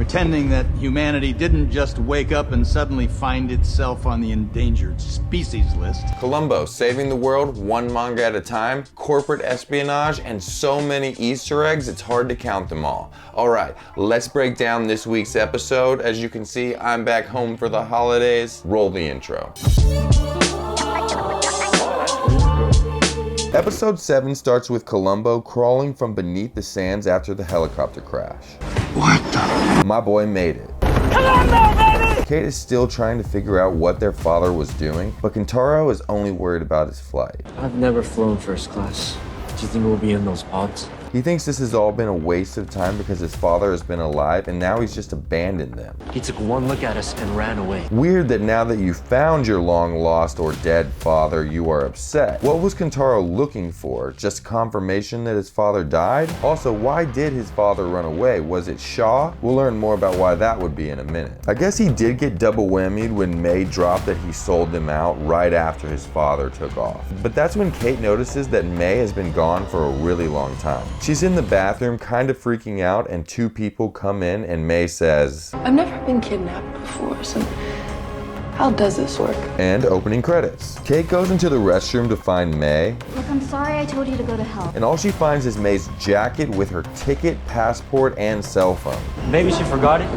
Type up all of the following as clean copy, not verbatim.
pretending that humanity didn't just wake up and suddenly find itself on the endangered species list. Columbo, saving the world one manga at a time, corporate espionage, and so many Easter eggs it's hard to count them all. Alright, let's break down this week's episode. As you can see, I'm back home for the holidays. Roll the intro. Episode 7 starts with Columbo crawling from beneath the sands after the helicopter crash. What the? My boy made it. Columbo, baby! Kate is still trying to figure out what their father was doing, but Kentaro is only worried about his flight. I've never flown first class. Do you think we'll be in those pods? He thinks this has all been a waste of time because his father has been alive and now he's just abandoned them. He took one look at us and ran away. Weird that now that you found your long lost or dead father, you are upset. What was Kentaro looking for? Just confirmation that his father died? Also, why did his father run away? Was it Shaw? We'll learn more about why that would be in a minute. I guess he did get double whammied when May dropped that he sold them out right after his father took off. But that's when Kate notices that May has been gone for a really long time. She's in the bathroom kind of freaking out and two people come in and May says, I've never been kidnapped before, so how does this work? And opening credits. Kate goes into the restroom to find May. Look, I'm sorry I told you to go to hell. And all she finds is May's jacket with her ticket, passport, and cell phone. Maybe she forgot it?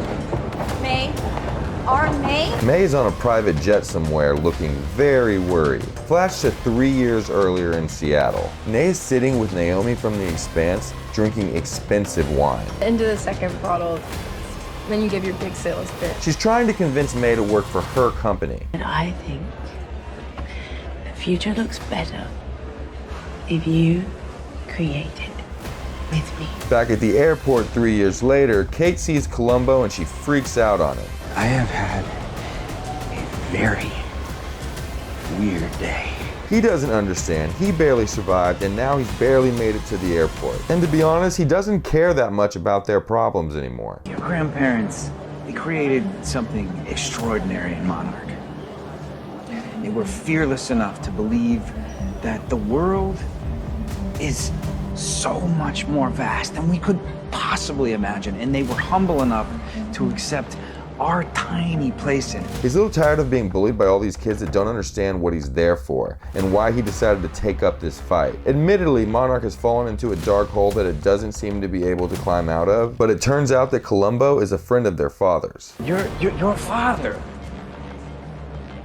May? Our May? May is on a private jet somewhere looking very worried. Flash to 3 years earlier in Seattle. May is sitting with Naomi from The Expanse drinking expensive wine. Into the second bottle, then you give your big sales pitch. She's trying to convince May to work for her company. And I think the future looks better if you create it with me. Back at the airport 3 years later, Kate sees Columbo and she freaks out on him. I have had a very weird day. He doesn't understand. He barely survived and now he's barely made it to the airport. And to be honest, he doesn't care that much about their problems anymore. Your grandparents, they created something extraordinary in Monarch. They were fearless enough to believe that the world is so much more vast than we could possibly imagine. And they were humble enough to accept our tiny place in it. He's a little tired of being bullied by all these kids that don't understand what he's there for and why he decided to take up this fight. Admittedly, Monarch has fallen into a dark hole that it doesn't seem to be able to climb out of, but it turns out that Columbo is a friend of their father's. Your father,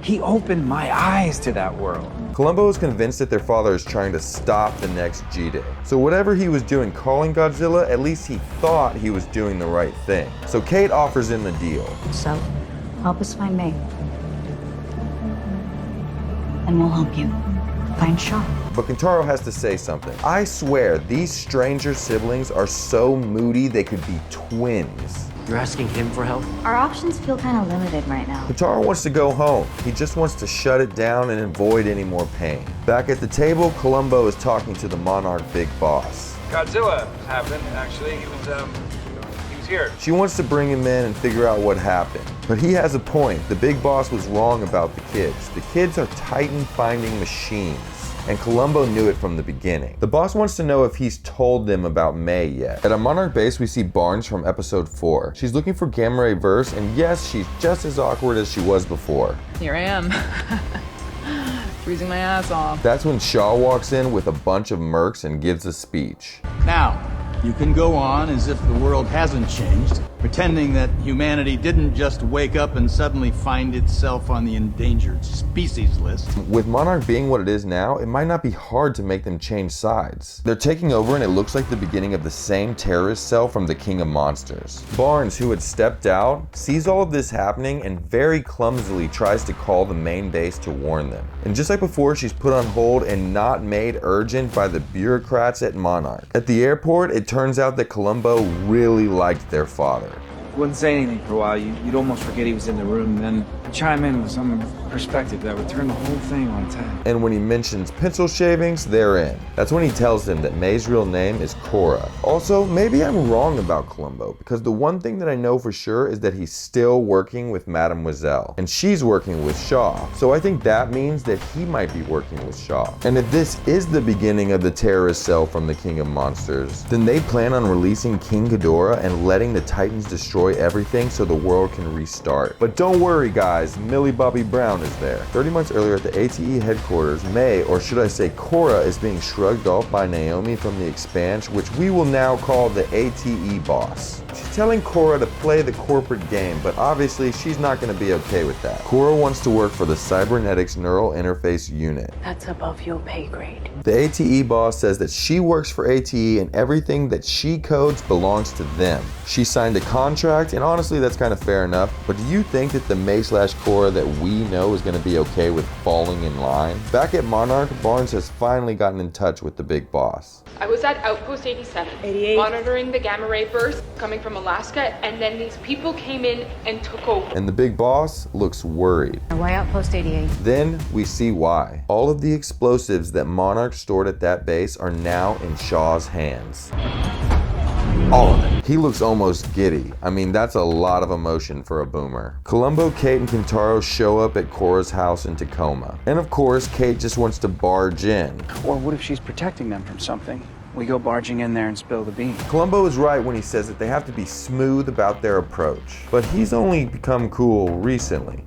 he opened my eyes to that world. Columbo is convinced that their father is trying to stop the next G-Day. So whatever he was doing calling Godzilla, at least he thought he was doing the right thing. So Kate offers him the deal. So, help us find May. And we'll help you find Shaw. But Kentaro has to say something. I swear, these stranger siblings are so moody they could be twins. You're asking him for help? Our options feel kind of limited right now. Kentaro wants to go home. He just wants to shut it down and avoid any more pain. Back at the table, Columbo is talking to the Monarch big boss. Godzilla happened, actually. He was here. She wants to bring him in and figure out what happened. But he has a point. The big boss was wrong about the kids. The kids are Titan-finding machines. And Columbo knew it from the beginning. The boss wants to know if he's told them about May yet. At a Monarch base, we see Barnes from episode 4. She's looking for Gamma Ray Verse, and yes, she's just as awkward as she was before. Here I am. Freezing my ass off. That's when Shaw walks in with a bunch of mercs and gives a speech. Now, you can go on as if the world hasn't changed, pretending that humanity didn't just wake up and suddenly find itself on the endangered species list. With Monarch being what it is now, it might not be hard to make them change sides. They're taking over and it looks like the beginning of the same terrorist cell from the King of Monsters. Barnes, who had stepped out, sees all of this happening and very clumsily tries to call the main base to warn them. And just like before, she's put on hold and not made urgent by the bureaucrats at Monarch. At the airport, it turns out that Columbo really liked their father. Wouldn't say anything for a while. You'd almost forget he was in the room, then chime in with some perspective that would turn the whole thing on its head. And when he mentions pencil shavings, they're in. That's when he tells them that May's real name is Cora. Also, maybe I'm wrong about Columbo, because the one thing that I know for sure is that he's still working with Mademoiselle, and she's working with Shaw. So I think that means that he might be working with Shaw. And if this is the beginning of the terrorist cell from the King of Monsters, then they plan on releasing King Ghidorah and letting the Titans destroy destroy everything so the world can restart. But don't worry guys, Millie Bobby Brown is there. 30 months earlier at the ATE headquarters, May, or should I say Cora, is being shrugged off by Naomi from the Expanse, which we will now call the ATE boss. She's telling Cora to play the corporate game, but obviously she's not going to be okay with that. Cora wants to work for the Cybernetics Neural Interface Unit. That's above your pay grade. The ATE boss says that she works for ATE and everything that she codes belongs to them. She signed a contract, and honestly that's kind of fair enough, but do you think that the May/Cora that we know is going to be okay with falling in line? Back at Monarch, Barnes has finally gotten in touch with the big boss. I was at Outpost 87, 88, monitoring the gamma ray burst coming from Alaska, and then these people came in and took over. And the big boss looks worried. Why Outpost 88? Then we see why. All of the explosives that Monarch stored at that base are now in Shaw's hands. All of it. He looks almost giddy. I mean, that's a lot of emotion for a boomer. Columbo, Kate, and Kintaro show up at Cora's house in Tacoma. And of course, Kate just wants to barge in. Or what if she's protecting them from something? We go barging in there and spill the beans. Columbo is right when he says that they have to be smooth about their approach. But he's only become cool recently.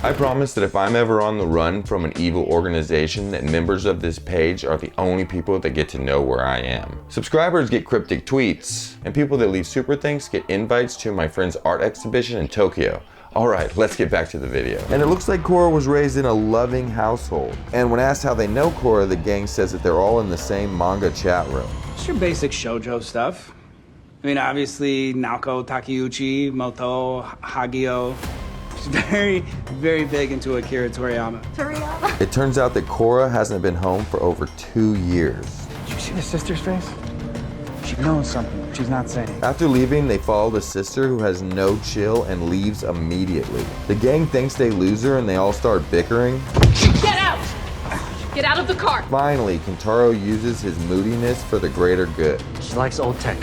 I promise that if I'm ever on the run from an evil organization, that members of this page are the only people that get to know where I am. Subscribers get cryptic tweets, and people that leave super thanks get invites to my friend's art exhibition in Tokyo. Alright, let's get back to the video. And it looks like Cora was raised in a loving household. And when asked how they know Cora, the gang says that they're all in the same manga chat room. It's your basic shoujo stuff. I mean, obviously, Naoko Takeuchi, Moto, Hagio. She's very, very big into Akira Toriyama. It turns out that Cora hasn't been home for over 2 years. Did you see the sister's face? She knows something she's not saying. After leaving, they follow the sister who has no chill and leaves immediately. The gang thinks they lose her and they all start bickering. Get out! Get out of the car! Finally, Kintaro uses his moodiness for the greater good. She likes old tech,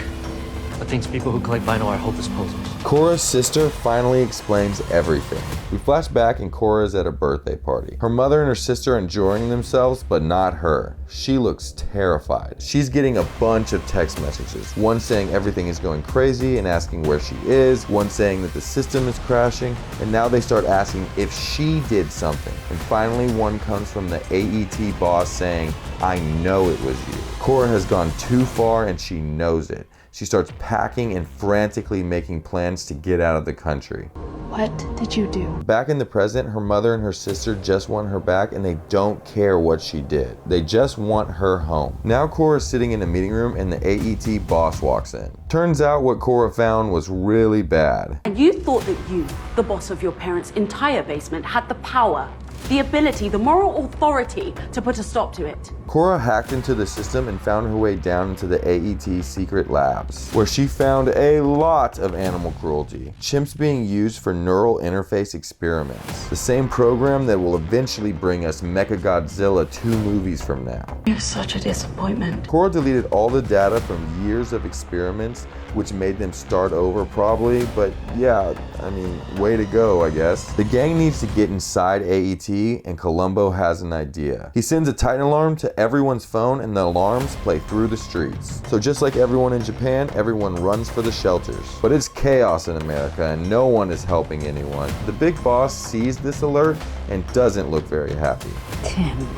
but thinks people who collect vinyl are hopeless posers. Cora's sister finally explains everything. We flash back and Cora is at a birthday party. Her mother and her sister are enjoying themselves, but not her. She looks terrified. She's getting a bunch of text messages. One saying everything is going crazy and asking where she is. One saying that the system is crashing. And now they start asking if she did something. And finally one comes from the AET boss saying, "I know it was you." Cora has gone too far and she knows it. She starts packing and frantically making plans to get out of the country. What did you do? Back in the present, her mother and her sister just want her back and they don't care what she did. They just want her home. Now Cora's sitting in a meeting room and the AET boss walks in. Turns out what Cora found was really bad. And you thought that you, the boss of your parents' entire basement, had the power, the ability, the moral authority to put a stop to it. Cora hacked into the system and found her way down into the AET secret labs, where she found a lot of animal cruelty. Chimps being used for neural interface experiments. The same program that will eventually bring us Mechagodzilla 2 movies from now. You're such a disappointment. Cora deleted all the data from years of experiments, which made them start over probably, but yeah, I mean, way to go, I guess. The gang needs to get inside AET, and Columbo has an idea. He sends a Titan alarm to everyone's phone and the alarms play through the streets. So just like everyone in Japan, everyone runs for the shelters. But it's chaos in America and no one is helping anyone. The big boss sees this alert and doesn't look very happy. Tim.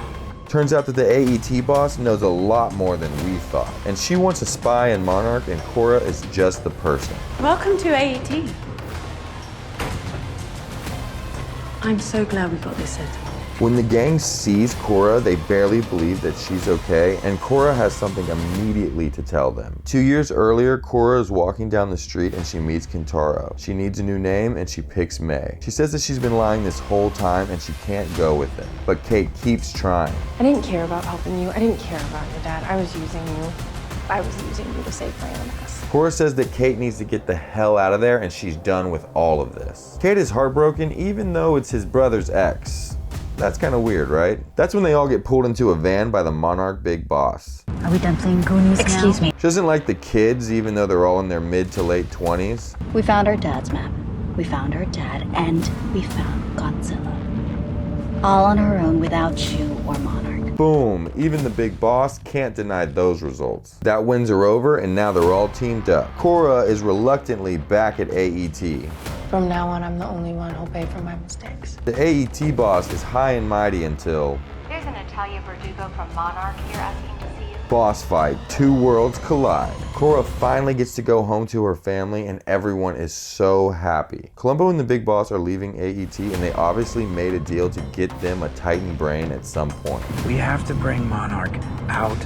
Turns out that the AET boss knows a lot more than we thought. And she wants a spy in Monarch and Cora is just the person. Welcome to AET. I'm so glad we got this settled. When the gang sees Cora, they barely believe that she's okay, and Cora has something immediately to tell them. 2 years earlier, Cora is walking down the street and she meets Kintaro. She needs a new name and she picks May. She says that she's been lying this whole time and she can't go with him. But Kate keeps trying. I didn't care about helping you. I didn't care about your dad. I was using you. I was using you to save my own ass. Cora says that Kate needs to get the hell out of there and she's done with all of this. Kate is heartbroken even though it's his brother's ex. That's kind of weird, right? That's when they all get pulled into a van by the Monarch big boss. Are we done playing Goonies now? Excuse me. She doesn't like the kids even though they're all in their mid to late 20s. We found our dad's map. We found our dad, and we found Godzilla. All on our own without you or Monarch. Boom, even the big boss can't deny those results. That wins are over and now they're all teamed up. Korra is reluctantly back at AET. From now on, I'm the only one who'll pay for my mistakes. The AET boss is high and mighty until... There's an Natalia Verdugo from Monarch here asking to see you. Boss fight, two worlds collide. Korra finally gets to go home to her family and everyone is so happy. Columbo and the big boss are leaving AET and they obviously made a deal to get them a Titan brain at some point. We have to bring Monarch out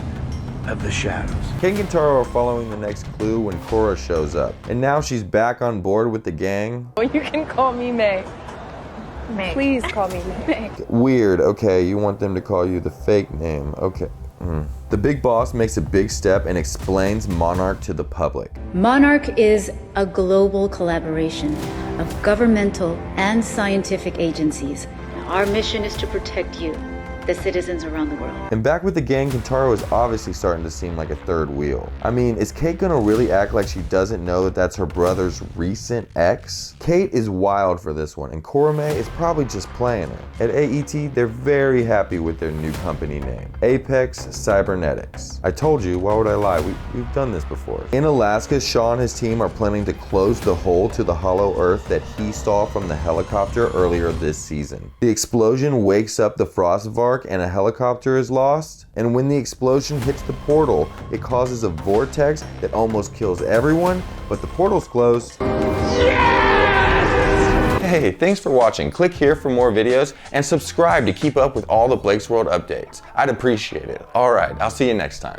of the shadows. Kate and Kentaro are following the next clue when Korra shows up. And now she's back on board with the gang. You can call me May. May. Please call me May. Weird, okay, you want them to call you the fake name, okay. The big boss makes a big step and explains Monarch to the public. Monarch is a global collaboration of governmental and scientific agencies. Our mission is to protect you, the citizens around the world. And back with the gang, Kentaro is obviously starting to seem like a third wheel. I mean, is Kate gonna really act like she doesn't know that that's her brother's recent ex? Kate is wild for this one, and Korame is probably just playing her. At AET, they're very happy with their new company name, Apex Cybernetics. I told you, why would I lie? We've done this before. In Alaska, Shaw and his team are planning to close the hole to the hollow earth that he saw from the helicopter earlier this season. The explosion wakes up the Frostvark and a helicopter is lost, and when the explosion hits the portal, it causes a vortex that almost kills everyone, but the portal's closed. Yes! Hey, thanks for watching. Click here for more videos and subscribe to keep up with all the Blake's World updates. I'd appreciate it. Alright, I'll see you next time.